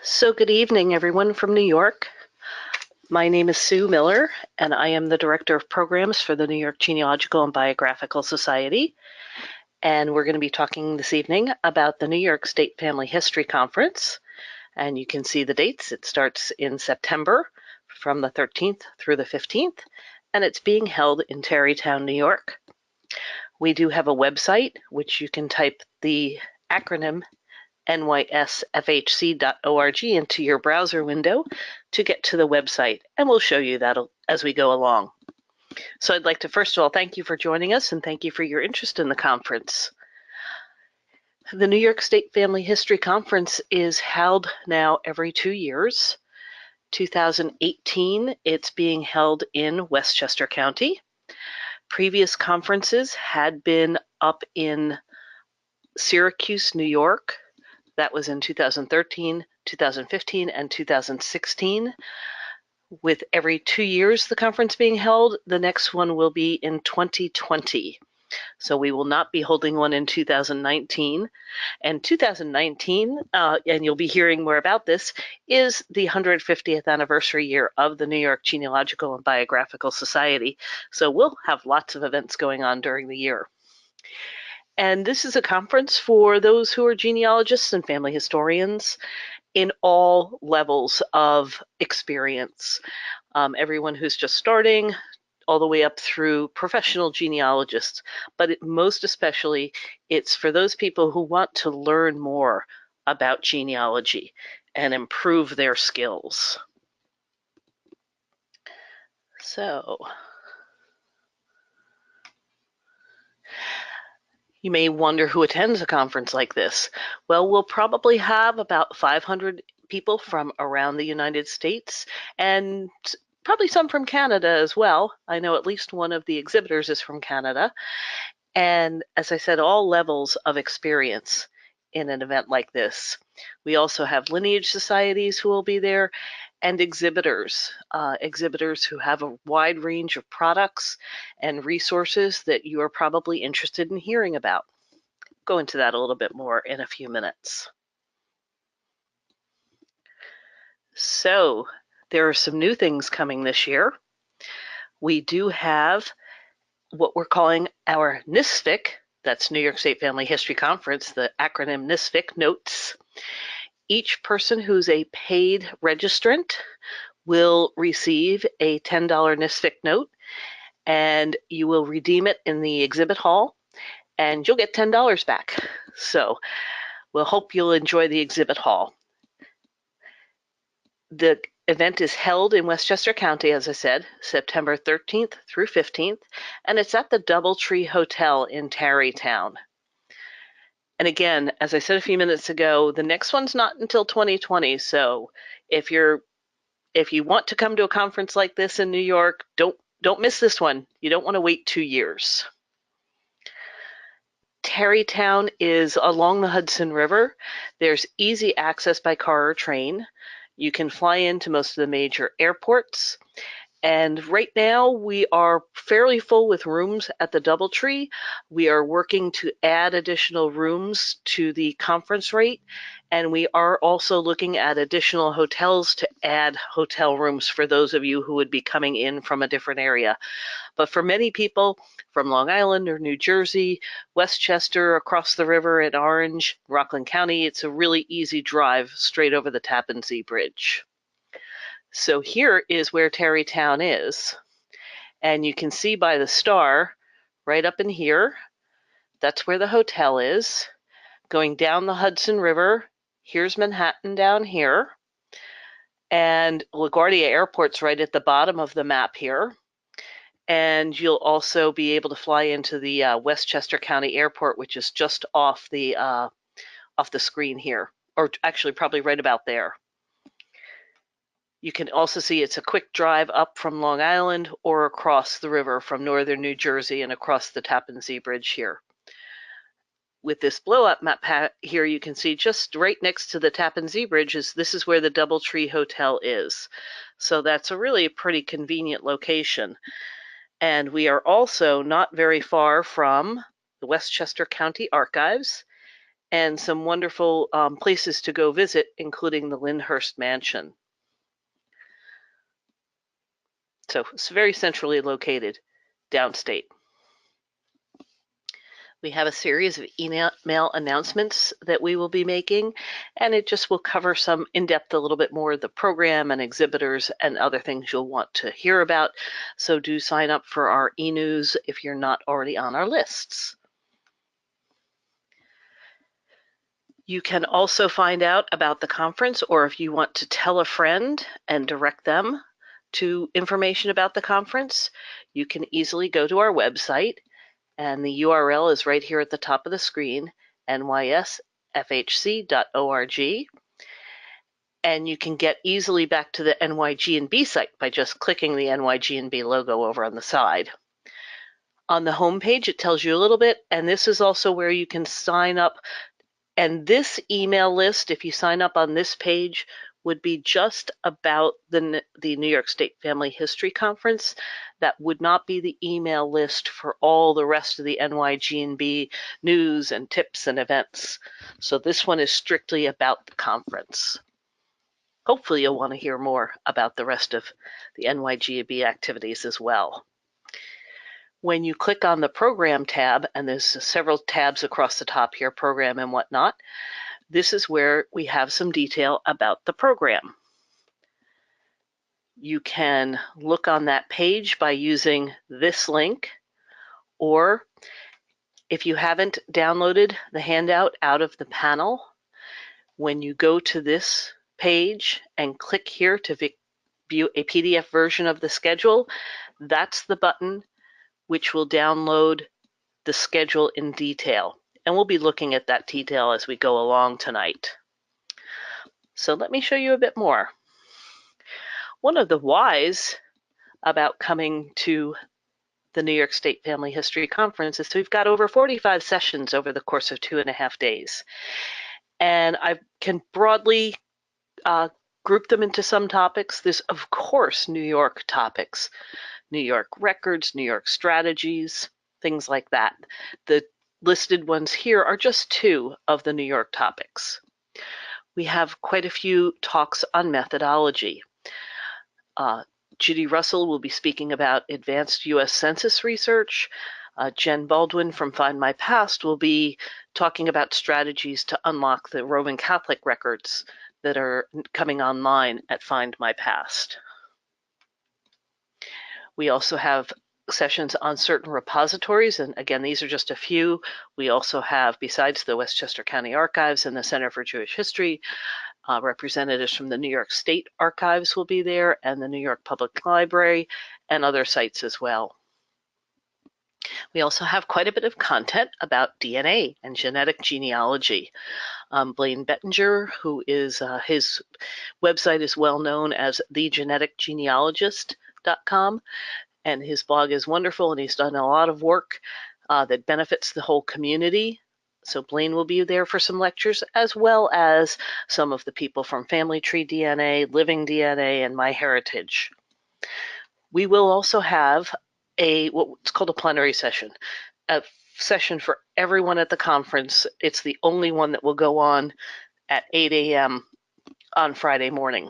So good evening, everyone from New York. My name is Sue Miller, and I am the Director of Programs for the New York Genealogical and Biographical Society. And we're going to be talking this evening about the New York State Family History Conference. And you can see the dates. It starts in September from the 13th through the 15th, and it's being held in Tarrytown, New York. We do have a website, which you can type the acronym NYSFHC.org into your browser window to get to the website, and we'll show you that as we go along. So I'd like to first of all thank you for joining us and thank you for your interest in the conference. The New York State Family History Conference is held now every 2 years. 2018, it's being held in Westchester County. Previous conferences had been up in Syracuse, New York. That was in 2013, 2015, and 2016. With every 2 years the conference being held, the next one will be in 2020. So we will not be holding one in 2019. And 2019, and you'll be hearing more about this, is the 150th anniversary year of the New York Genealogical and Biographical Society. So we'll have lots of events going on during the year. And this is a conference for those who are genealogists and family historians in all levels of experience. Everyone who's just starting, all the way up through professional genealogists, but most especially, it's for those people who want to learn more about genealogy and improve their skills. So, you may wonder who attends a conference like this. Well, we'll probably have about 500 people from around the United States and probably some from Canada as well. I know at least one of the exhibitors is from Canada. And as I said, all levels of experience in an event like this. We also have lineage societies who will be there and exhibitors who have a wide range of products and resources that you are probably interested in hearing about. Go into that a little bit more in a few minutes. So there are some new things coming this year. We do have what we're calling our NYSFHC, that's New York State Family History Conference, the acronym NYSFHC notes. Each person who's a paid registrant will receive a $10 NYSFHC note, and you will redeem it in the exhibit hall, and you'll get $10 back. So we'll hope you'll enjoy the exhibit hall. The event is held in Westchester County, as I said, September 13th through 15th, and it's at the DoubleTree Hotel in Tarrytown. And again, as I said a few minutes ago, the next one's not until 2020. So if you want to come to a conference like this in New York, don't miss this one. You don't want to wait 2 years. Tarrytown is along the Hudson River. There's easy access by car or train. You can fly into most of the major airports. And right now we are fairly full with rooms at the DoubleTree. We are working to add additional rooms to the conference rate. And we are also looking at additional hotels to add hotel rooms for those of you who would be coming in from a different area. But for many people from Long Island or New Jersey, Westchester, across the river in Orange, Rockland County, it's a really easy drive straight over the Tappan Zee Bridge. So here is where Tarrytown is. And you can see by the star right up in here, that's where the hotel is. Going down the Hudson River, here's Manhattan down here. And LaGuardia Airport's right at the bottom of the map here. And you'll also be able to fly into the Westchester County Airport, which is just off the screen here, or actually probably right about there. You can also see it's a quick drive up from Long Island or across the river from northern New Jersey and across the Tappan Zee Bridge here. With this blow-up map here, you can see just right next to the Tappan Zee Bridge this is where the DoubleTree Hotel is. So that's a really pretty convenient location. And we are also not very far from the Westchester County Archives and some wonderful places to go visit, including the Lyndhurst Mansion. So it's very centrally located downstate. We have a series of email announcements that we will be making, and it just will cover some in-depth a little bit more of the program and exhibitors and other things you'll want to hear about. So do sign up for our e-news if you're not already on our lists. You can also find out about the conference, or if you want to tell a friend and direct them to information about the conference, you can easily go to our website, and the URL is right here at the top of the screen, NYSFHC.org. And you can get easily back to the NYG&B site by just clicking the NYG&B logo over on the side. On the home page, it tells you a little bit, and this is also where you can sign up. And this email list, if you sign up on this page, would be just about the New York State Family History Conference. That would not be the email list for all the rest of the NYG&B news and tips and events. So this one is strictly about the conference. Hopefully you'll want to hear more about the rest of the NYG&B activities as well. When you click on the program tab, and there's several tabs across the top here, program and whatnot, this is where we have some detail about the program. You can look on that page by using this link, or if you haven't downloaded the handout out of the panel, when you go to this page and click here to view a PDF version of the schedule, that's the button which will download the schedule in detail. And we'll be looking at that detail as we go along tonight. So let me show you a bit more. One of the whys about coming to the New York State Family History Conference is we've got over 45 sessions over the course of 2.5 days. And I can broadly group them into some topics. There's, of course, New York topics, New York records, New York strategies, things like that. The listed ones here are just 2 of the New York topics. We have quite a few talks on methodology. Judy Russell will be speaking about advanced U.S. Census research. Jen Baldwin from Find My Past will be talking about strategies to unlock the Roman Catholic records that are coming online at Find My Past. We also have sessions on certain repositories, and again, these are just a few. We also have, besides the Westchester County Archives and the Center for Jewish History, representatives from the New York State Archives will be there, and the New York Public Library, and other sites as well. We also have quite a bit of content about DNA and genetic genealogy. Blaine Bettinger, who is, his website is well known as thegeneticgenealogist.com, and his blog is wonderful, and he's done a lot of work that benefits the whole community. So Blaine will be there for some lectures, as well as some of the people from Family Tree DNA, Living DNA, and MyHeritage. We will also have what's called a plenary session, a session for everyone at the conference. It's the only one that will go on at 8 a.m. on Friday morning.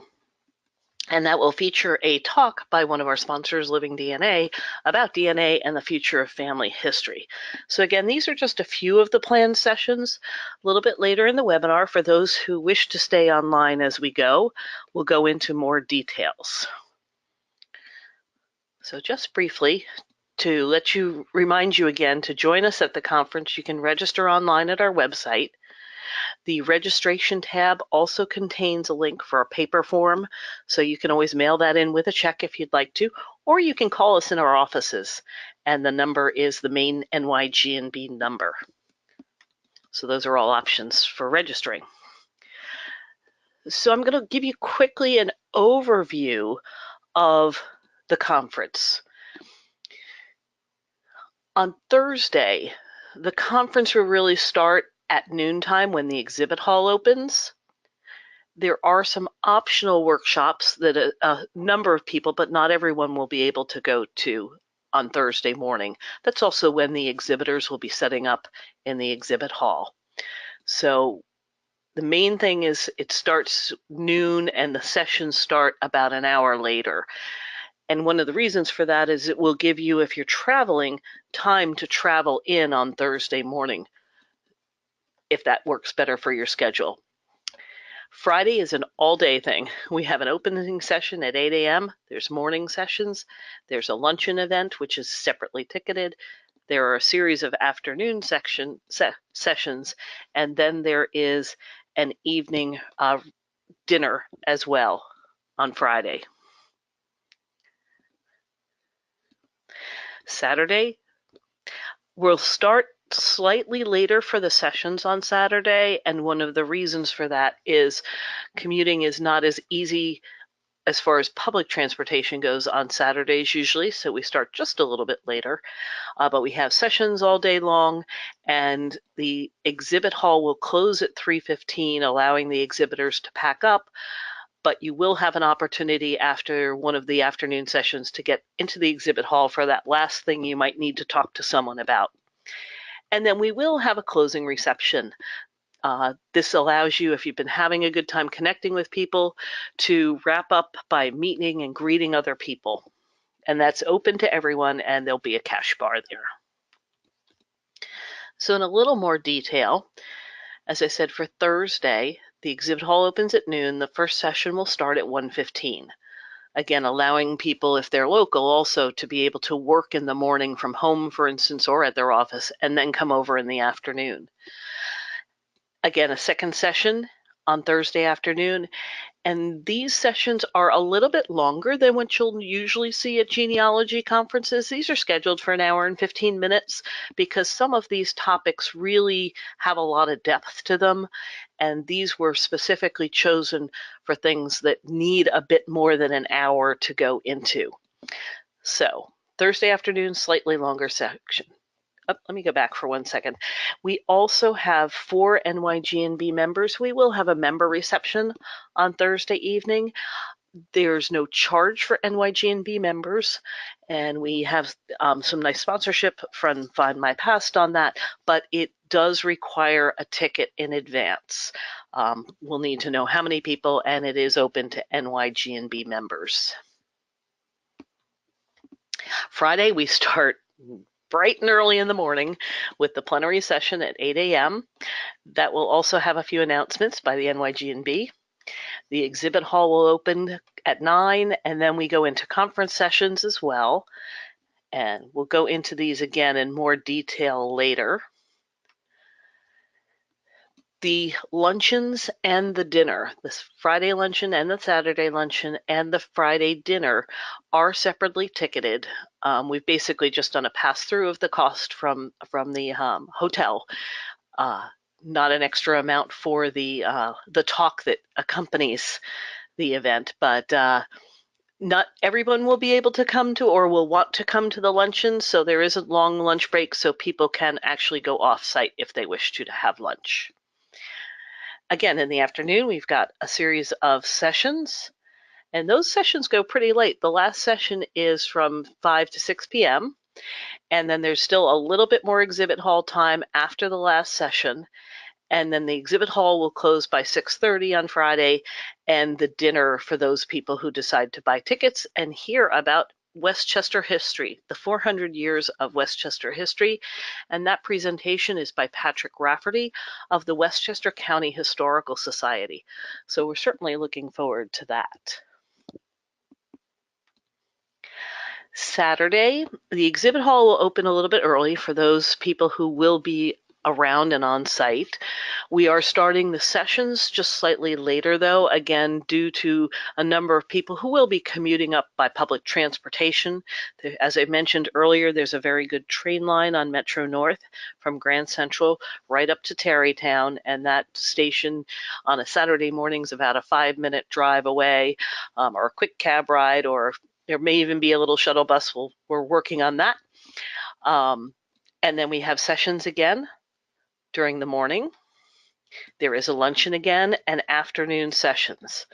And that will feature a talk by one of our sponsors, Living DNA, about DNA and the future of family history. So again, these are just a few of the planned sessions. A little bit later in the webinar, for those who wish to stay online as we go, we'll go into more details. So just briefly, to remind you again to join us at the conference, you can register online at our website. The registration tab also contains a link for a paper form, so you can always mail that in with a check if you'd like to, or you can call us in our offices, and the number is the main NYG&B number. So those are all options for registering. So I'm going to give you quickly an overview of the conference. On Thursday, the conference will really start at noontime when the exhibit hall opens. There are some optional workshops that a number of people, but not everyone, will be able to go to on Thursday morning. That's also when the exhibitors will be setting up in the exhibit hall. So the main thing is it starts noon and the sessions start about an hour later. And one of the reasons for that is it will give you, if you're traveling, time to travel in on Thursday morning, if that works better for your schedule. Friday is an all-day thing. We have an opening session at 8 a.m. There's morning sessions. There's a luncheon event, which is separately ticketed. There are a series of afternoon sessions, and then there is an evening dinner as well on Friday. Saturday, we'll start slightly later for the sessions on Saturday, and one of the reasons for that is commuting is not as easy as far as public transportation goes on Saturdays usually, so we start just a little bit later. But we have sessions all day long, and the exhibit hall will close at 3:15, allowing the exhibitors to pack up, but you will have an opportunity after one of the afternoon sessions to get into the exhibit hall for that last thing you might need to talk to someone about. And then we will have a closing reception. This allows you, if you've been having a good time connecting with people, to wrap up by meeting and greeting other people. And that's open to everyone, and there'll be a cash bar there. So in a little more detail, as I said, for Thursday, the exhibit hall opens at noon. The first session will start at 1:15. Again, allowing people, if they're local, also to be able to work in the morning from home, for instance, or at their office, and then come over in the afternoon. Again, a second session on Thursday afternoon, and these sessions are a little bit longer than what you'll usually see at genealogy conferences. These are scheduled for an hour and 15 minutes because some of these topics really have a lot of depth to them, and these were specifically chosen for things that need a bit more than an hour to go into. So Thursday afternoon, slightly longer section. Let me go back for 1 second. We also have for NYGNB members, we will have a member reception on Thursday evening. There's no charge for NYGNB members, and we have some nice sponsorship from Find My Past on that, but it does require a ticket in advance. We'll need to know how many people, and it is open to NYGNB members. Friday, we start bright and early in the morning with the plenary session at 8 a.m. That will also have a few announcements by the NYGNB. The exhibit hall will open at 9, and then we go into conference sessions as well. And we'll go into these again in more detail later. The luncheons and the dinner, this Friday luncheon and the Saturday luncheon and the Friday dinner are separately ticketed. We've basically just done a pass-through of the cost from the hotel, not an extra amount for the talk that accompanies the event, but not everyone will be able to come to or will want to come to the luncheon, so there is a long lunch break so people can actually go off-site if they wish to have lunch. Again, in the afternoon, we've got a series of sessions, and those sessions go pretty late. The last session is from 5 to 6 p.m., and then there's still a little bit more exhibit hall time after the last session, and then the exhibit hall will close by 6:30 on Friday, and the dinner for those people who decide to buy tickets and hear about Westchester history, the 400 years of Westchester history, and that presentation is by Patrick Rafferty of the Westchester County Historical Society. So we're certainly looking forward to that. Saturday, the exhibit hall will open a little bit early for those people who will be around and on site. We are starting the sessions just slightly later, though, again, due to a number of people who will be commuting up by public transportation. As I mentioned earlier, there's a very good train line on Metro North from Grand Central right up to Tarrytown, and that station on a Saturday morning is about a 5-minute drive away, or a quick cab ride, or there may even be a little shuttle bus. We're working on that. And then we have sessions again during the morning. There is a luncheon again and afternoon sessions.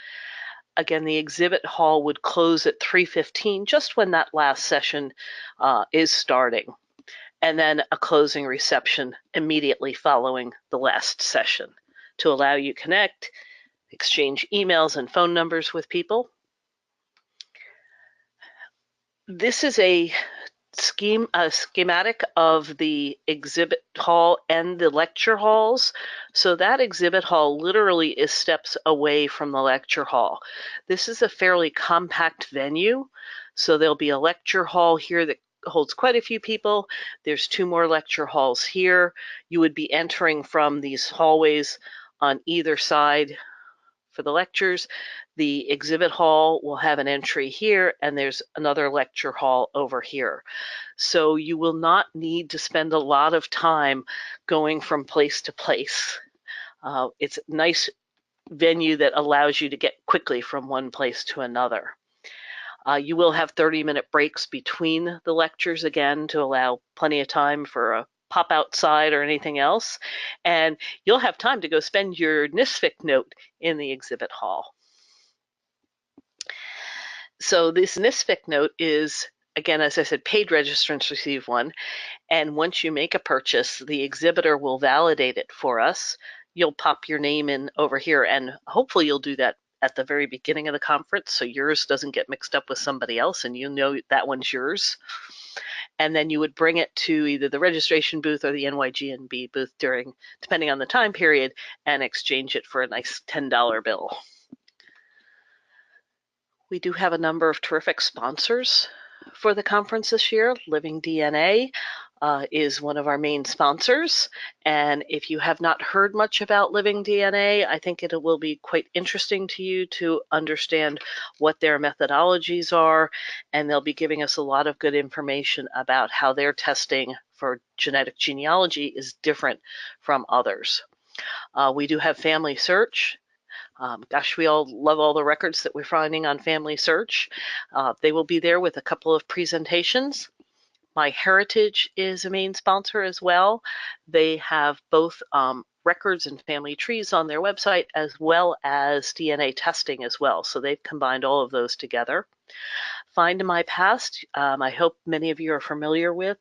Again, the exhibit hall would close at 3:15, just when that last session is starting. and then a closing reception immediately following the last session to allow you to connect, exchange emails and phone numbers with people. This is a schematic of the exhibit hall and the lecture halls. So that exhibit hall literally is steps away from the lecture hall. This is a fairly compact venue. So there'll be a lecture hall here that holds quite a few people. There's 2 more lecture halls here. You would be entering from these hallways on either side for the lectures. The exhibit hall will have an entry here, and there's another lecture hall over here. So you will not need to spend a lot of time going from place to place. It's a nice venue that allows you to get quickly from one place to another. You will have 30-minute breaks between the lectures, again, to allow plenty of time for a pop outside or anything else. And you'll have time to go spend your NYSFHC note in the exhibit hall. So this NYSFHC note is, again, as I said, paid registrants receive one. And once you make a purchase, the exhibitor will validate it for us. You'll pop your name in over here, and hopefully you'll do that at the very beginning of the conference so yours doesn't get mixed up with somebody else and you know that one's yours. And then you would bring it to either the registration booth or the NYGNB booth depending on the time period, and exchange it for a nice $10 bill. We do have a number of terrific sponsors for the conference this year. Living DNA is one of our main sponsors. And if you have not heard much about Living DNA, I think it will be quite interesting to you to understand what their methodologies are. And they'll be giving us a lot of good information about how their testing for genetic genealogy is different from others. We do have Family Search. Gosh, we all love all the records that we're finding on Family Search. They will be there with a couple of presentations. MyHeritage is a main sponsor as well. They have both records and family trees on their website, as well as DNA testing as well. So they've combined all of those together. Find My Past, I hope many of you are familiar with.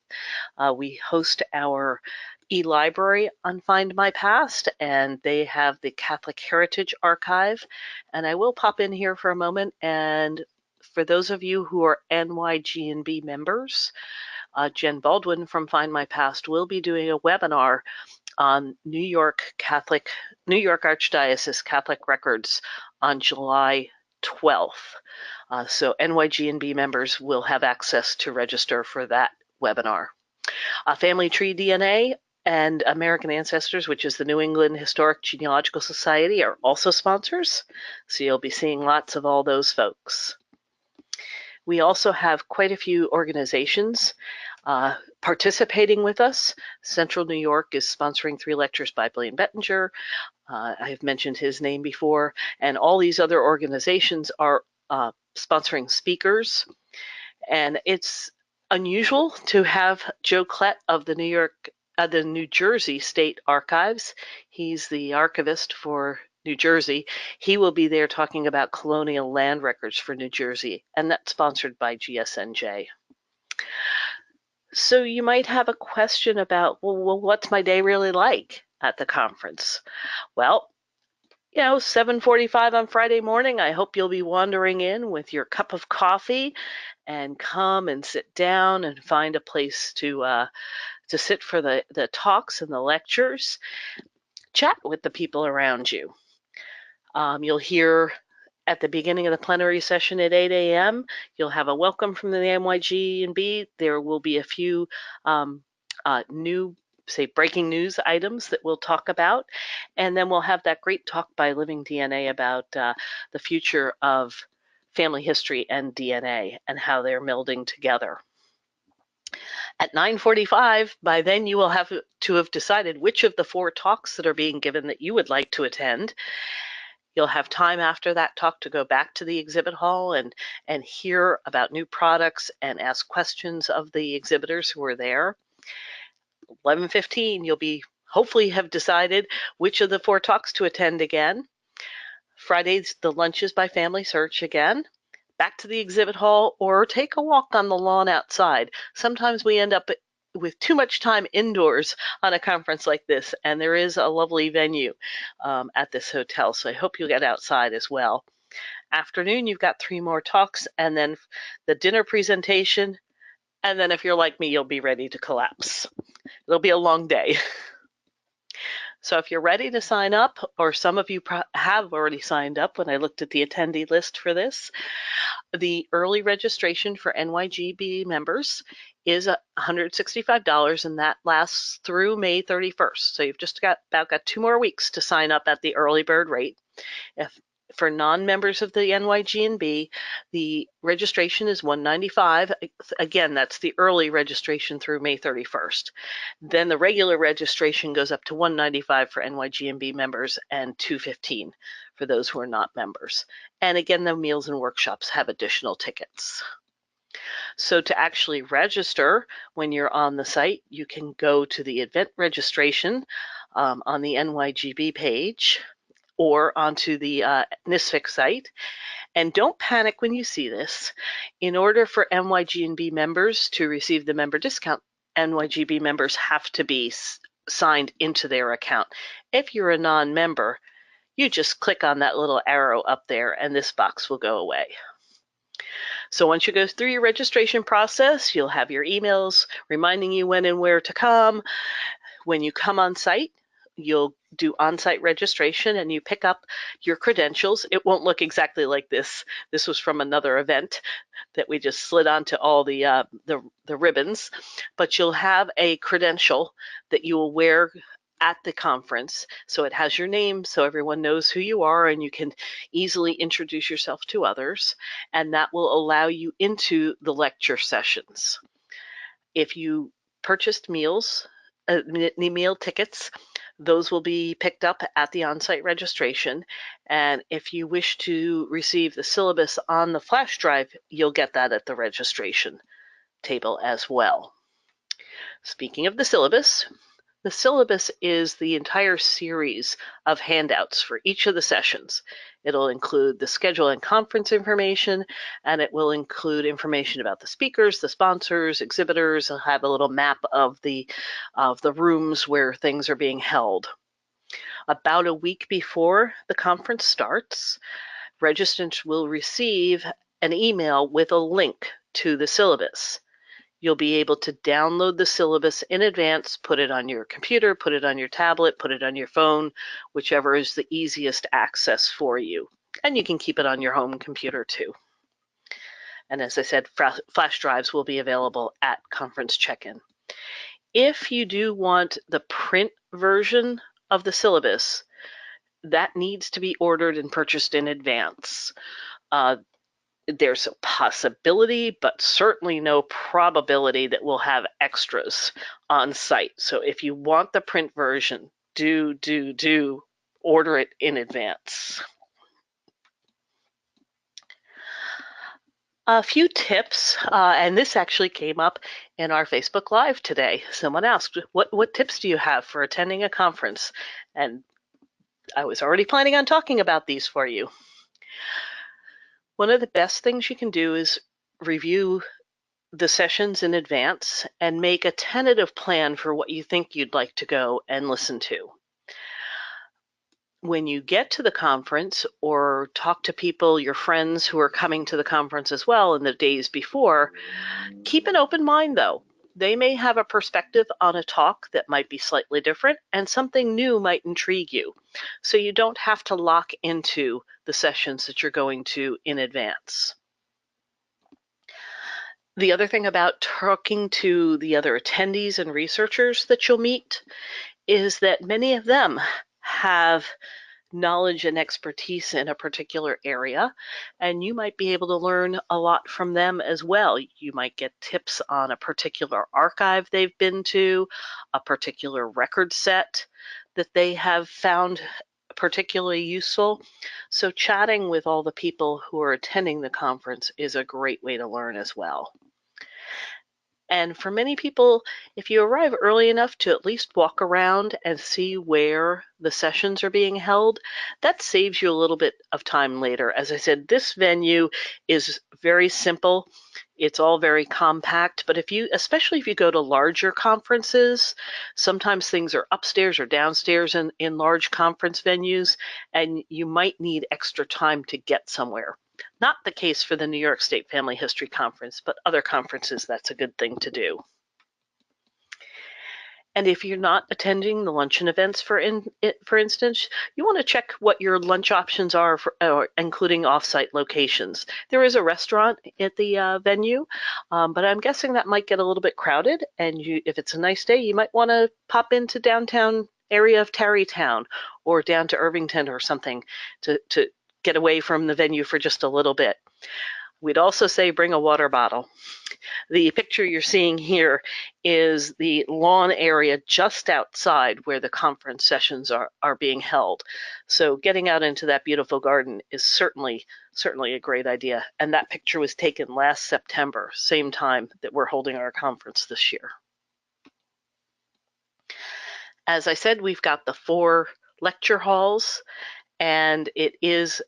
We host our e-library on Find My Past, and they have the Catholic Heritage Archive. And I will pop in here for a moment, and for those of you who are NYGNB members, Jen Baldwin from Find My Past will be doing a webinar on New York Archdiocese Catholic records on July 12th. So NYGNB members will have access to register for that webinar. Family Tree DNA and American Ancestors, which is the New England Historic Genealogical Society, are also sponsors. So you'll be seeing lots of all those folks. We also have quite a few organizations participating with us. Central New York is sponsoring 3 lectures by Blaine Bettinger. I have mentioned his name before, and all these other organizations are sponsoring speakers. And it's unusual to have Joe Klett of the New Jersey State Archives. He's the archivist for New Jersey. He will be there talking about colonial land records for New Jersey, and that's sponsored by GSNJ. So you might have a question about, well, what's my day really like at the conference? Well, 7:45 on Friday morning, I hope you'll be wandering in with your cup of coffee and come and sit down and find a place to sit for the talks and the lectures. Chat with the people around you. You'll hear at the beginning of the plenary session at 8 a.m., you'll have a welcome from the NYGNB. There will be a few new, breaking news items that we'll talk about. And then we'll have that great talk by Living DNA about the future of family history and DNA and how they're melding together. At 9:45, by then you will have to have decided which of the 4 talks that are being given that you would like to attend. You'll have time after that talk to go back to the exhibit hall and hear about new products and ask questions of the exhibitors who are there. 11:15, you'll hopefully have decided which of the 4 talks to attend again. Fridays, the lunches by Family Search again. Back to the exhibit hall or take a walk on the lawn outside. Sometimes we end up with too much time indoors on a conference like this, and there is a lovely venue at this hotel, so I hope you'll get outside as well. Afternoon, you've got 3 more talks, and then the dinner presentation, and then if you're like me, you'll be ready to collapse. It'll be a long day. So if you're ready to sign up, or some of you have already signed up when I looked at the attendee list for this, the early registration for NYGB members is $165, and that lasts through May 31st. So you've just got 2 more weeks to sign up at the early bird rate. For non-members of the NYGB, the registration is $195. Again, that's the early registration through May 31st. Then the regular registration goes up to $195 for NYGB members and $215 for those who are not members. And again, the meals and workshops have additional tickets. So to actually register when you're on the site, you can go to the event registration on the NYGB page, or onto the NYSFHC site. And don't panic when you see this. In order for NYGB members to receive the member discount, NYGB members have to be signed into their account. If you're a non-member, you just click on that little arrow up there and this box will go away. So once you go through your registration process, you'll have your emails reminding you when and where to come. When you come on site, you'll do on-site registration and you pick up your credentials. It won't look exactly like this. This was from another event that we just slid onto all the ribbons, but you'll have a credential that you will wear at the conference. So it has your name so everyone knows who you are and you can easily introduce yourself to others, and that will allow you into the lecture sessions. If you purchased meals, meal tickets, those will be picked up at the on-site registration. And if you wish to receive the syllabus on the flash drive, you'll get that at the registration table as well. Speaking of the syllabus is the entire series of handouts for each of the sessions. It'll include the schedule and conference information, and it will include information about the speakers, the sponsors, exhibitors. It'll have a little map of the rooms where things are being held. About a week before the conference starts, registrants will receive an email with a link to the syllabus. You'll be able to download the syllabus in advance, put it on your computer, put it on your tablet, put it on your phone, whichever is the easiest access for you. And you can keep it on your home computer too. And as I said, flash drives will be available at conference check-in. If you do want the print version of the syllabus, that needs to be ordered and purchased in advance. There's a possibility, but certainly no probability that we'll have extras on site. So if you want the print version, do order it in advance. A few tips, and this actually came up in our Facebook Live today. Someone asked, what tips do you have for attending a conference? And I was already planning on talking about these for you. One of the best things you can do is review the sessions in advance and make a tentative plan for what you think you'd like to go and listen to. When you get to the conference, or talk to people, your friends who are coming to the conference as well in the days before, keep an open mind though. They may have a perspective on a talk that might be slightly different, and something new might intrigue you. So you don't have to lock into the sessions that you're going to in advance. The other thing about talking to the other attendees and researchers that you'll meet is that many of them have knowledge and expertise in a particular area, and you might be able to learn a lot from them as well. You might get tips on a particular archive they've been to, a particular record set that they have found particularly useful. So chatting with all the people who are attending the conference is a great way to learn as well. And for many people, if you arrive early enough to at least walk around and see where the sessions are being held, that saves you a little bit of time later. As I said, this venue is very simple. It's all very compact, but especially if you go to larger conferences, sometimes things are upstairs or downstairs in large conference venues, and you might need extra time to get somewhere. Not the case for the New York State Family History Conference, but other conferences, that's a good thing to do. And if you're not attending the luncheon events, for instance, you want to check what your lunch options are, including off-site locations. There is a restaurant at the venue, but I'm guessing that might get a little bit crowded. And if it's a nice day, you might want to pop into downtown area of Tarrytown or down to Irvington or something to get away from the venue for just a little bit. We'd also say bring a water bottle. The picture you're seeing here is the lawn area just outside where the conference sessions are being held. So getting out into that beautiful garden is certainly a great idea. And that picture was taken last September, same time that we're holding our conference this year. As I said, we've got the 4 lecture halls, and it is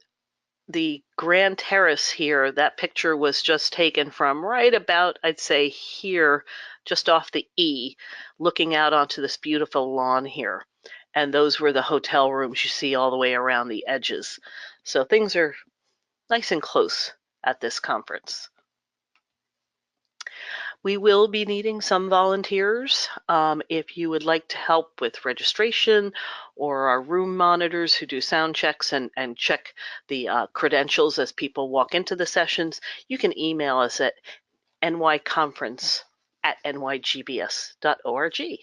the Grand Terrace here. That picture was just taken from right about, I'd say here, just off the E, looking out onto this beautiful lawn here. And those were the hotel rooms you see all the way around the edges. So things are nice and close at this conference. We will be needing some volunteers. If you would like to help with registration, or our room monitors who do sound checks and check the credentials as people walk into the sessions, you can email us at nyconference@nygbs.org.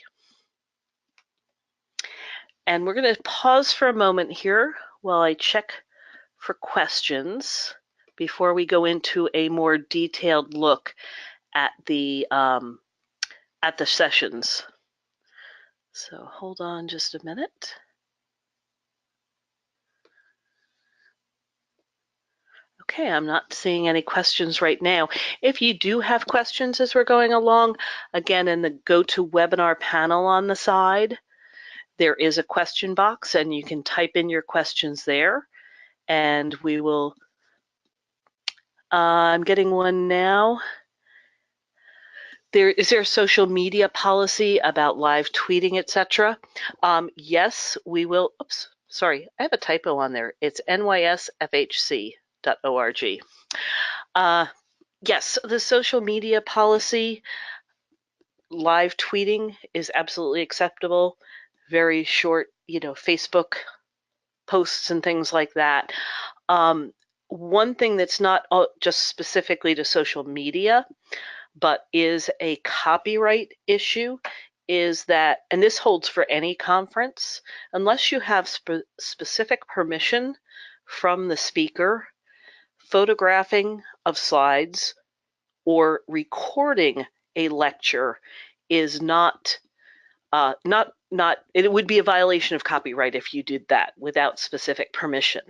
And we're going to pause for a moment here while I check for questions before we go into a more detailed look at the sessions. So hold on just a minute. Okay, I'm not seeing any questions right now. If you do have questions as we're going along, again, in the GoToWebinar panel on the side, there is a question box and you can type in your questions there, and we will, I'm getting one now. Is there a social media policy about live tweeting, etc.? Yes, we will. Oops, sorry, I have a typo on there. It's NYSFHC.org. Yes, the social media policy, live tweeting is absolutely acceptable. Very short, Facebook posts and things like that. One thing that's not just specifically to social media, but is a copyright issue, is that, and this holds for any conference, unless you have specific permission from the speaker, photographing of slides or recording a lecture is it would be a violation of copyright if you did that without specific permission.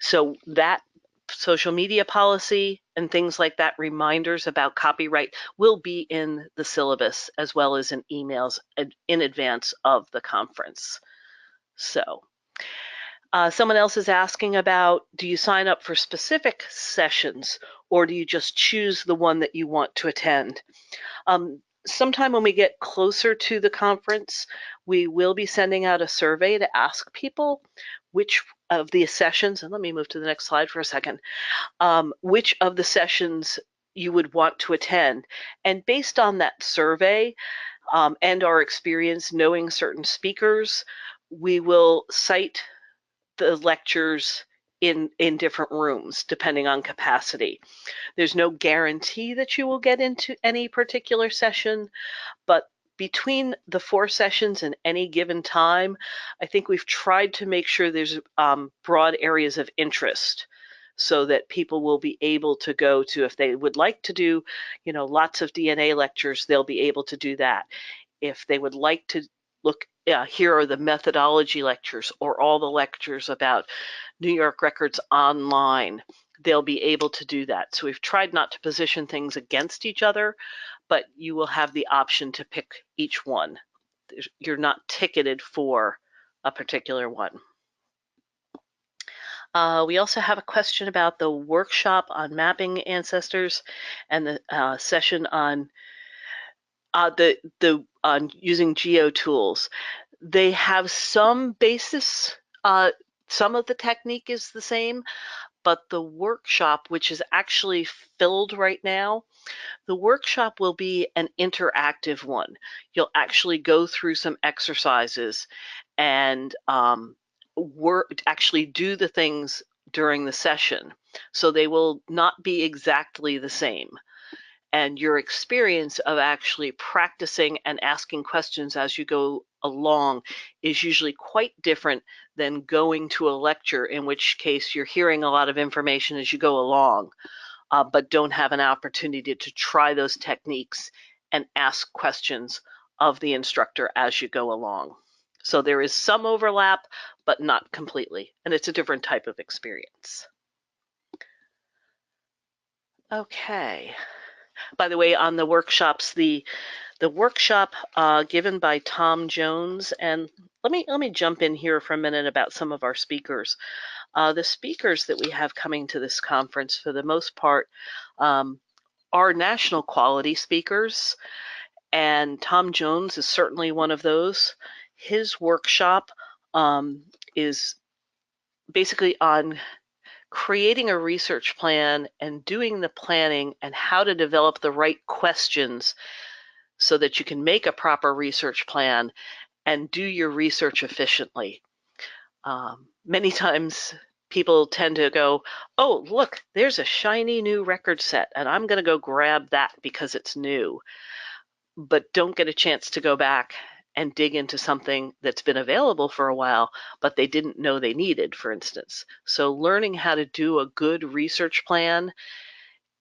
So that social media policy and things like that, reminders about copyright, will be in the syllabus as well as in emails in advance of the conference. So someone else is asking about, do you sign up for specific sessions or do you just choose the one that you want to attend? Sometime when we get closer to the conference, we will be sending out a survey to ask people which of the sessions, and let me move to the next slide for a second, which of the sessions you would want to attend. And based on that survey and our experience knowing certain speakers, we will cite the lectures in different rooms depending on capacity. There's no guarantee that you will get into any particular session, but between the 4 sessions in any given time, I think we've tried to make sure there's broad areas of interest so that people will be able to go to, if they would like to do, lots of DNA lectures, they'll be able to do that. If they would like to look, here are the methodology lectures or all the lectures about New York Records Online. they'll be able to do that. So we've tried not to position things against each other, but you will have the option to pick each one. You're not ticketed for a particular one. We also have a question about the workshop on mapping ancestors and the session on on using geotools. They have some basis. Some of the technique is the same, but the workshop, which is actually filled right now, the workshop will be an interactive one. You'll actually go through some exercises and actually do the things during the session. So they will not be exactly the same. And your experience of actually practicing and asking questions as you go along is usually quite different than going to a lecture, in which case you're hearing a lot of information as you go along, but don't have an opportunity to try those techniques and ask questions of the instructor as you go along. So there is some overlap, but not completely, and it's a different type of experience. Okay. By the way, on the workshops, the workshop given by Tom Jones, and let me jump in here for a minute about some of our speakers. The speakers that we have coming to this conference, for the most part, are national quality speakers, and Tom Jones is certainly one of those. His workshop is basically on creating a research plan and doing the planning and how to develop the right questions so that you can make a proper research plan and do your research efficiently. Many times people tend to go, oh, look, there's a shiny new record set, and I'm going to go grab that because it's new, but don't get a chance to go back and dig into something that's been available for a while, but they didn't know they needed, for instance. So learning how to do a good research plan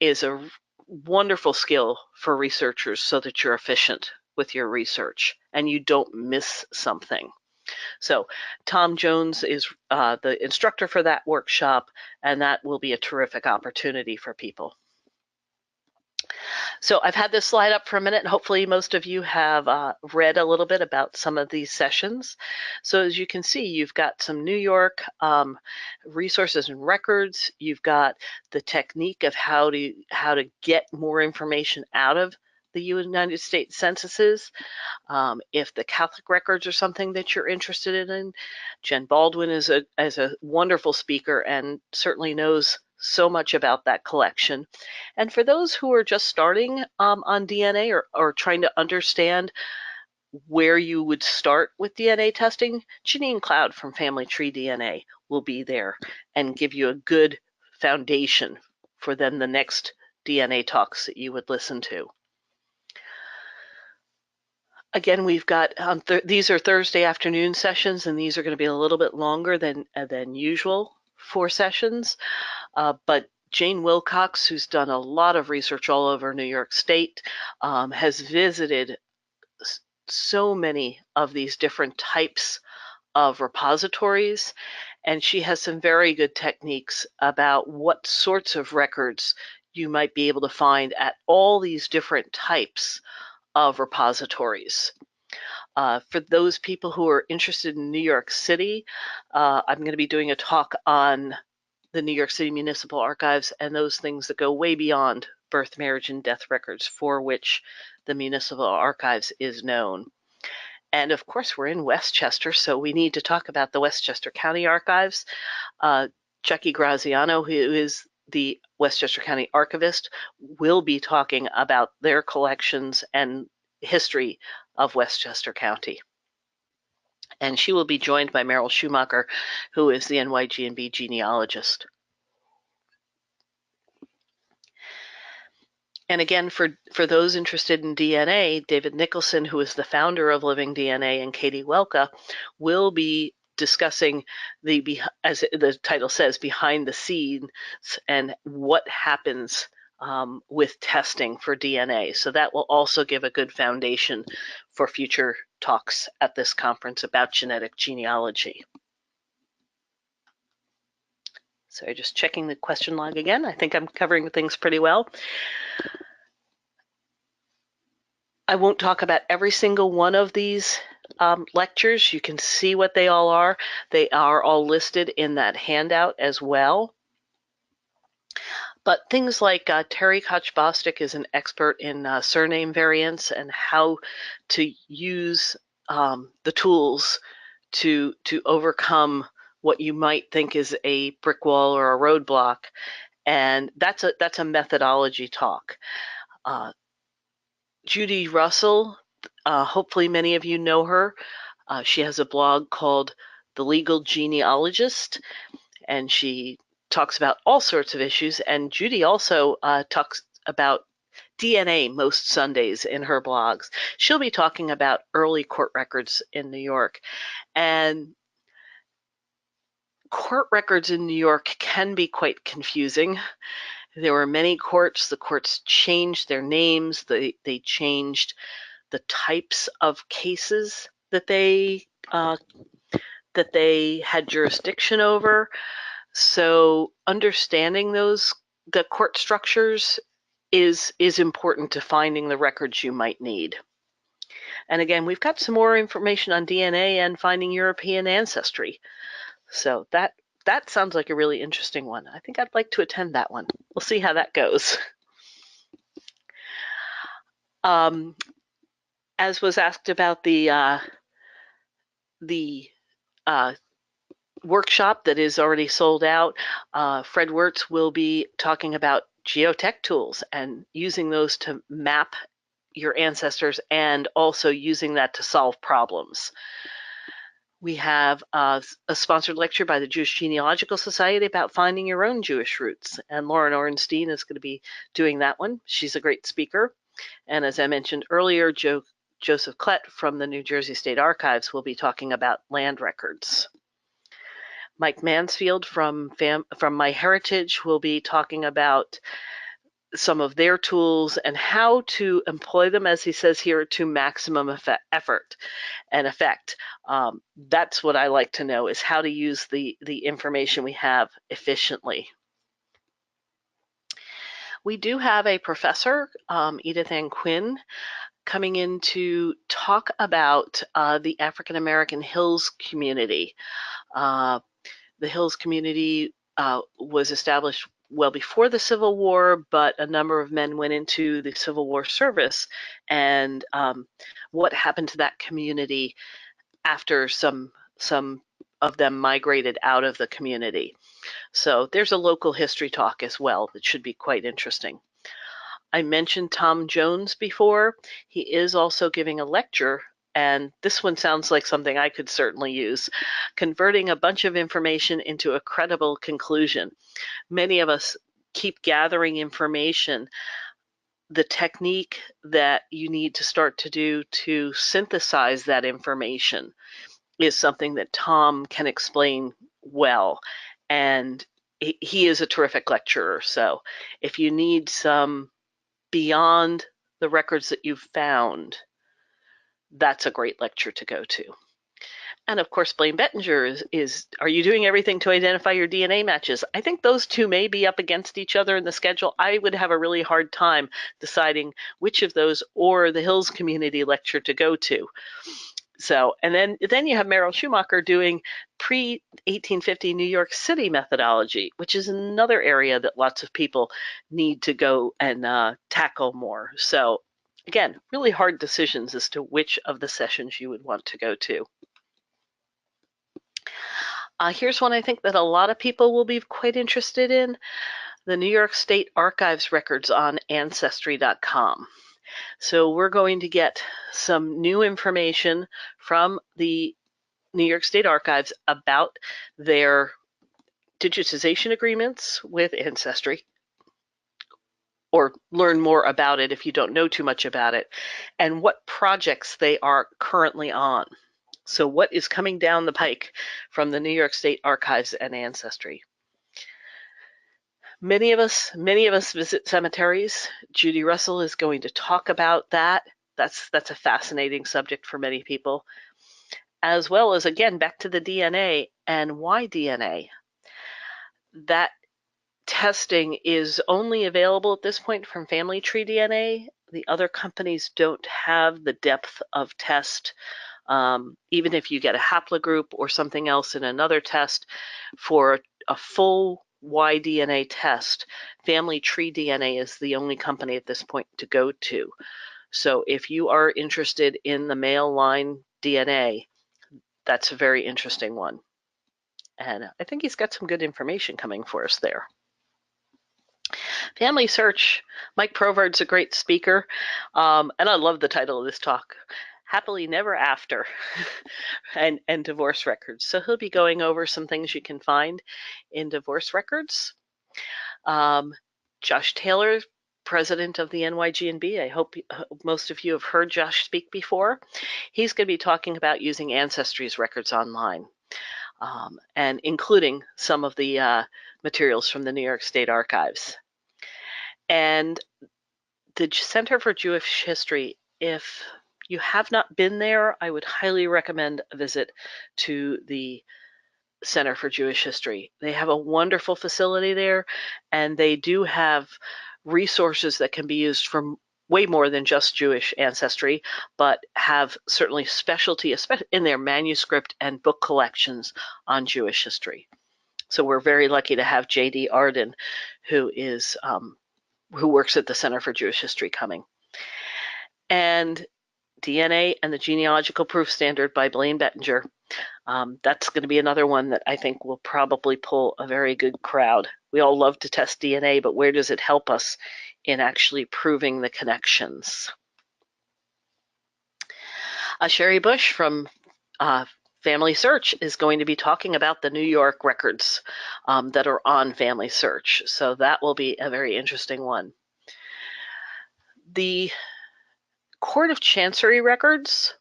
is a wonderful skill for researchers so that you're efficient with your research and you don't miss something. So Tom Jones is the instructor for that workshop, and that will be a terrific opportunity for people. So I've had this slide up for a minute, and hopefully most of you have read a little bit about some of these sessions. So as you can see, you've got some New York resources and records. You've got the technique of how to get more information out of the United States censuses. If the Catholic records are something that you're interested in, Jen Baldwin is a wonderful speaker and certainly knows so much about that collection. And for those who are just starting on DNA or trying to understand where you would start with DNA testing, Janine Cloud from Family Tree DNA will be there and give you a good foundation for then the next DNA talks that you would listen to. Again, we've got these are Thursday afternoon sessions, and these are going to be a little bit longer than usual for sessions. But Jane Wilcox, who's done a lot of research all over New York State, has visited so many of these different types of repositories, and she has some very good techniques about what sorts of records you might be able to find at all these different types of repositories. For those people who are interested in New York City, I'm going to be doing a talk on the New York City Municipal Archives and those things that go way beyond birth, marriage, and death records, for which the Municipal Archives is known. And of course, we're in Westchester, so we need to talk about the Westchester County Archives. Jackie Graziano, who is the Westchester County Archivist, will be talking about their collections and history of Westchester County. And she will be joined by Meryl Schumacher, who is the NYGNB genealogist. And again, for those interested in DNA, David Nicholson, who is the founder of Living DNA, and Katie Welka will be discussing as the title says, behind the scenes and what happens with testing for DNA. So that will also give a good foundation for future talks at this conference about genetic genealogy. So just checking the question log again. I think I'm covering things pretty well. I won't talk about every single one of these lectures. You can see what they all are. They are all listed in that handout as well. But things like Terry Koch-Bostic is an expert in surname variants and how to use the tools to overcome what you might think is a brick wall or a roadblock. And that's a methodology talk. Judy Russell, hopefully many of you know her. She has a blog called The Legal Genealogist, and she talks about all sorts of issues. And Judy also talks about DNA most Sundays in her blogs. She'll be talking about early court records in New York. And court records in New York can be quite confusing. There were many courts. The courts changed their names. They changed the types of cases that they had jurisdiction over. So understanding the court structures is important to finding the records you might need. And again, we've got some more information on DNA and finding European ancestry. So that sounds like a really interesting one. I think I'd like to attend that one. We'll see how that goes. As was asked about the workshop that is already sold out, Fred Wirtz will be talking about geotech tools and using those to map your ancestors and also using that to solve problems. We have a sponsored lecture by the Jewish Genealogical Society about finding your own Jewish roots, and Lauren Orenstein is going to be doing that one. She's a great speaker. And as I mentioned earlier, Joseph Klett from the New Jersey State Archives will be talking about land records. Mike Mansfield from MyHeritage will be talking about some of their tools and how to employ them, as he says here, to maximum effort and effect. That's what I like to know, is how to use the information we have efficiently. We do have a professor, Edith Ann Quinn, coming in to talk about the African American Hills community. The Hills community was established well before the Civil War, but a number of men went into the Civil War service, and what happened to that community after some of them migrated out of the community. So there's a local history talk as well that should be quite interesting. I mentioned Tom Jones before. He is also giving a lecture, and this one sounds like something I could certainly use, converting a bunch of information into a credible conclusion. Many of us keep gathering information. The technique that you need to start to do to synthesize that information is something that Tom can explain well. And he is a terrific lecturer. So if you need some beyond the records that you've found, that's a great lecture to go to. And of course, Blaine Bettinger is are you doing everything to identify your DNA matches? I think those two may be up against each other in the schedule. I would have a really hard time deciding which of those or the Hills Community lecture to go to. So, and then you have Meryl Schumacher doing pre-1850 New York City methodology, which is another area that lots of people need to go and tackle more. So again, really hard decisions as to which of the sessions you would want to go to. Here's one I think that a lot of people will be quite interested in, the New York State Archives records on Ancestry.com. So we're going to get some new information from the New York State Archives about their digitization agreements with Ancestry, or learn more about it if you don't know too much about it, and what projects they are currently on. So what is coming down the pike from the New York State Archives and Ancestry? Many of us visit cemeteries. Judy Russell is going to talk about that. That's a fascinating subject for many people. As well as, again, back to the DNA and why DNA. that testing is only available at this point from family tree DNA. The other companies don't have the depth of test. Even if you get a haplogroup or something else in another test, for a full Y-DNA test, family tree DNA is the only company at this point to go to. So if you are interested in the male line DNA, that's a very interesting one. And I think he's got some good information coming for us there. Family Search, Mike Provard's a great speaker, and I love the title of this talk, Happily Never After, and divorce records. So he'll be going over some things you can find in divorce records. Josh Taylor, president of the NYGNB, I hope most of you have heard Josh speak before. He's going to be talking about using Ancestry's records online, and including some of the materials from the New York State Archives. And the Center for Jewish History, if you have not been there, I would highly recommend a visit to the Center for Jewish History. They have a wonderful facility there, and they do have resources that can be used for way more than just Jewish ancestry, but have certainly specialty in their manuscript and book collections on Jewish history. So we're very lucky to have J.D. Arden, who works at the Center for Jewish History, coming. And DNA and the Genealogical Proof Standard by Blaine Bettinger. That's going to be another one that I think will probably pull a very good crowd. We all love to test DNA, but where does it help us in actually proving the connections? Sherry Bush from Family Search is going to be talking about the New York records that are on Family Search. So that will be a very interesting one. The Court of Chancery records,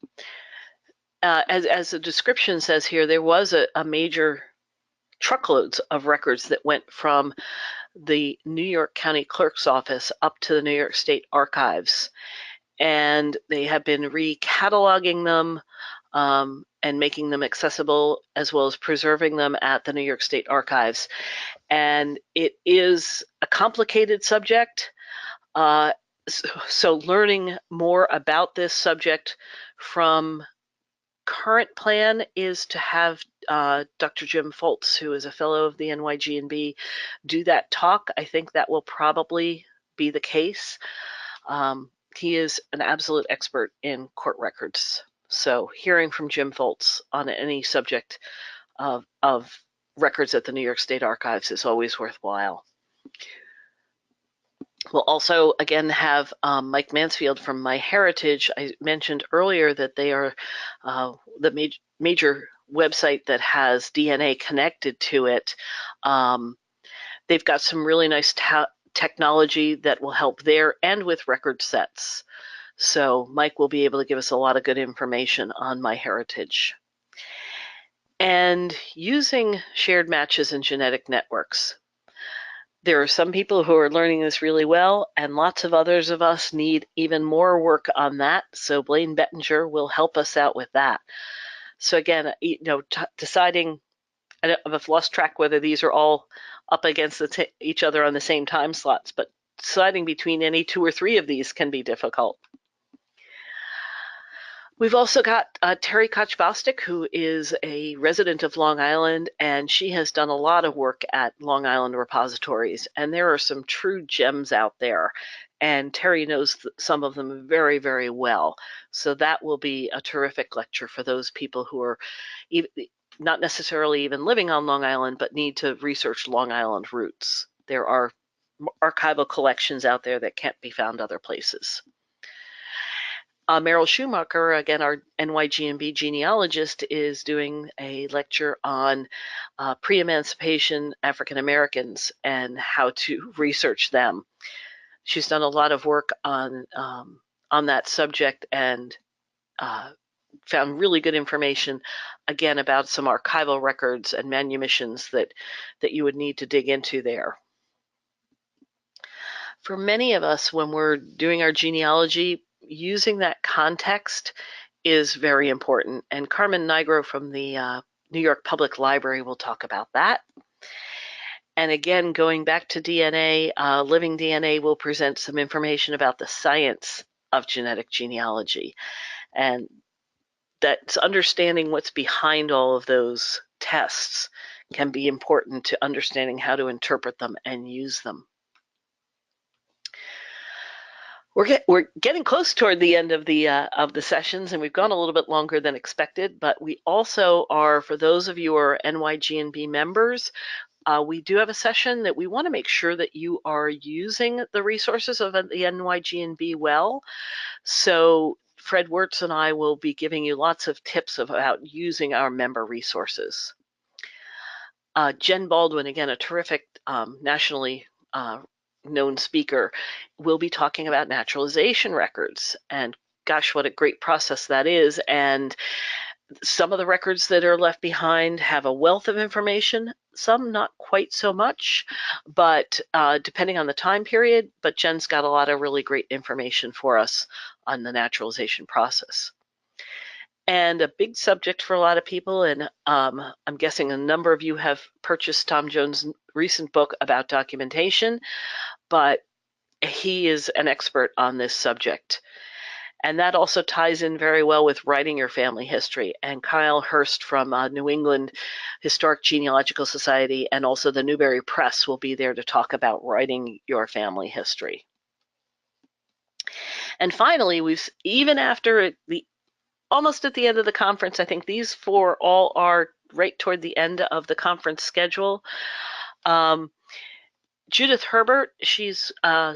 as the description says here, there was a major truckloads of records that went from the New York County Clerk's Office up to the New York State Archives. And they have been recataloging them and making them accessible, as well as preserving them at the New York State Archives. And it is a complicated subject. So learning more about this subject from current plan is to have Dr. Jim Foltz, who is a fellow of the NYGNB, do that talk. I think that will probably be the case. He is an absolute expert in court records. So hearing from Jim Foltz on any subject of records at the New York State Archives is always worthwhile. We'll also, again, have Mike Mansfield from MyHeritage. I mentioned earlier that they are the major website that has DNA connected to it. They've got some really nice technology that will help there and with record sets. So Mike will be able to give us a lot of good information on MyHeritage. And using shared matches and genetic networks. There are some people who are learning this really well, and lots of others of us need even more work on that. So Blaine Bettinger will help us out with that. So again, deciding, I've lost track whether these are all up against each other on the same time slots, but deciding between any two or three of these can be difficult. We've also got Terry Koch-Bostic, who is a resident of Long Island, and she has done a lot of work at Long Island repositories, and there are some true gems out there, and Terry knows some of them very, very well. So that will be a terrific lecture for those people who are not necessarily even living on Long Island, but need to research Long Island roots. There are archival collections out there that can't be found other places. Meryl Schumacher, again, our NYGNB genealogist, is doing a lecture on pre-emancipation African Americans and how to research them. She's done a lot of work on that subject and found really good information, again, about some archival records and manumissions that you would need to dig into there. For many of us, when we're doing our genealogy, using that context is very important. And Carmen Nigro from the New York Public Library will talk about that. And again, going back to DNA, Living DNA will present some information about the science of genetic genealogy. And that's understanding what's behind all of those tests can be important to understanding how to interpret them and use them. We're getting close toward the end of the sessions, and we've gone a little bit longer than expected, but we also are, for those of you who are NYGNB members, we do have a session that we want to make sure that you are using the resources of the NYGNB well. So Fred Wirtz and I will be giving you lots of tips about using our member resources. Jen Baldwin, again, a terrific nationally known speaker, will be talking about naturalization records. And gosh, what a great process that is. And some of the records that are left behind have a wealth of information, some not quite so much, but depending on the time period. But Jen's got a lot of really great information for us on the naturalization process. And a big subject for a lot of people, and I'm guessing a number of you have purchased Tom Jones' recent book about documentation, but he is an expert on this subject. And that also ties in very well with writing your family history. And Kyle Hurst from New England Historic Genealogical Society and also the Newberry Press will be there to talk about writing your family history. And finally, even after almost at the end of the conference, I think these four all are right toward the end of the conference schedule. Judith Herbert, she's a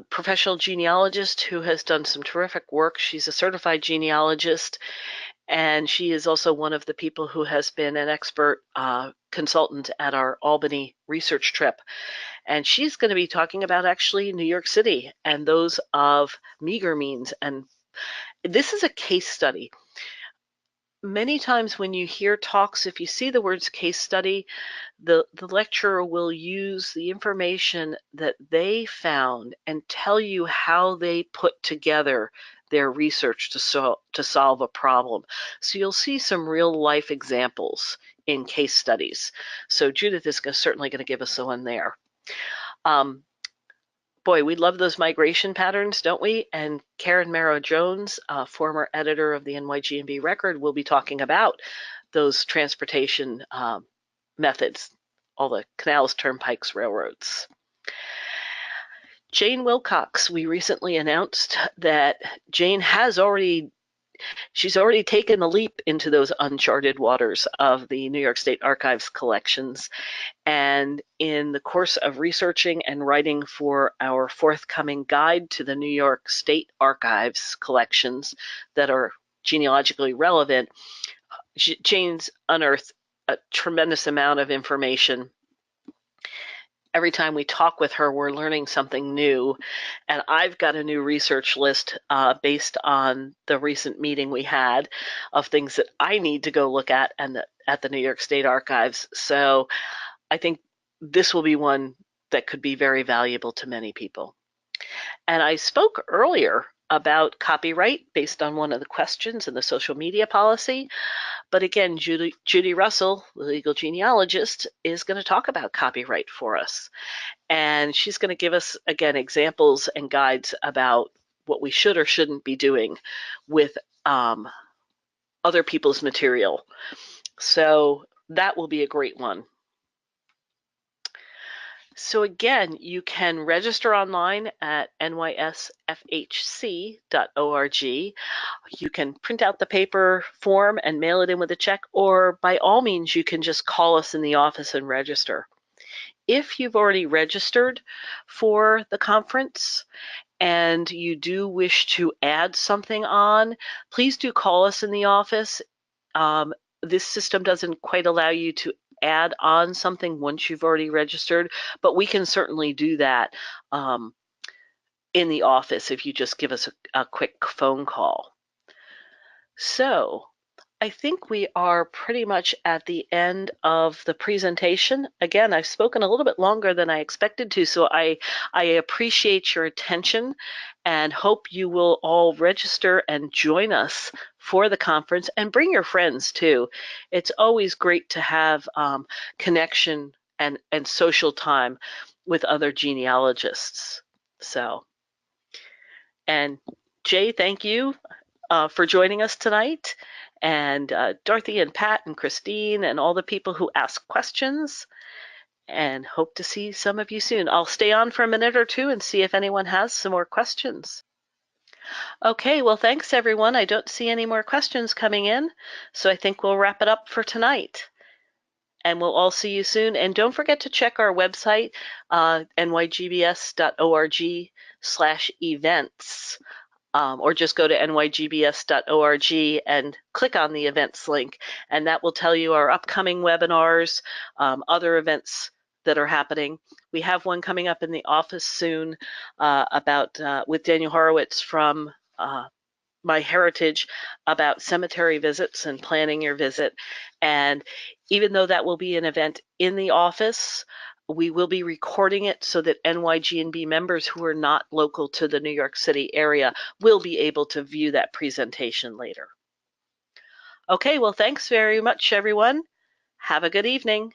professional genealogist who has done some terrific work. She's a certified genealogist, and she is also one of the people who has been an expert consultant at our Albany research trip. And she's going to be talking about actually New York City and those of meager means. And this is a case study. Many times when you hear talks, if you see the words case study, the lecturer will use the information that they found and tell you how they put together their research to solve a problem. So you'll see some real life examples in case studies. So Judith is certainly going to give us the one there. Boy, we love those migration patterns, don't we? And Karen Marrow-Jones, former editor of the NYGNB Record, will be talking about those transportation methods, all the canals, turnpikes, railroads. Jane Wilcox, we recently announced that Jane she's already taken the leap into those uncharted waters of the New York State Archives collections. And in the course of researching and writing for our forthcoming guide to the New York State Archives collections that are genealogically relevant, Jane's unearthed a tremendous amount of information. Every time we talk with her, we're learning something new. And I've got a new research list based on the recent meeting we had of things that I need to go look at at the New York State Archives. So I think this will be one that could be very valuable to many people. And I spoke earlier about copyright based on one of the questions in the social media policy. But again, Judy Russell, the legal genealogist, is going to talk about copyright for us. And she's going to give us, again, examples and guides about what we should or shouldn't be doing with other people's material. So that will be a great one. So again, you can register online at NYSFHC.org. You can print out the paper form and mail it in with a check, or by all means, you can just call us in the office and register. If you've already registered for the conference and you do wish to add something on, please do call us in the office. This system doesn't quite allow you to add on something once you've already registered, but we can certainly do that in the office if you just give us a quick phone call. So I think we are pretty much at the end of the presentation. Again, I've spoken a little bit longer than I expected to, so I appreciate your attention and hope you will all register and join us for the conference, and bring your friends too. It's always great to have connection and social time with other genealogists. So, and Jay, thank you for joining us tonight, and Dorothy and Pat and Christine and all the people who asked questions, and hope to see some of you soon. I'll stay on for a minute or two and see if anyone has some more questions. Okay, well, thanks everyone. I don't see any more questions coming in, so I think we'll wrap it up for tonight. And we'll all see you soon. And don't forget to check our website, nygbs.org/events. Or just go to nygbs.org and click on the events link, and that will tell you our upcoming webinars, other events that are happening. We have one coming up in the office soon with Daniel Horowitz from My Heritage about cemetery visits and planning your visit. And even though that will be an event in the office, we will be recording it so that NYGNB members who are not local to the New York City area will be able to view that presentation later. Okay, well, thanks very much, everyone. Have a good evening.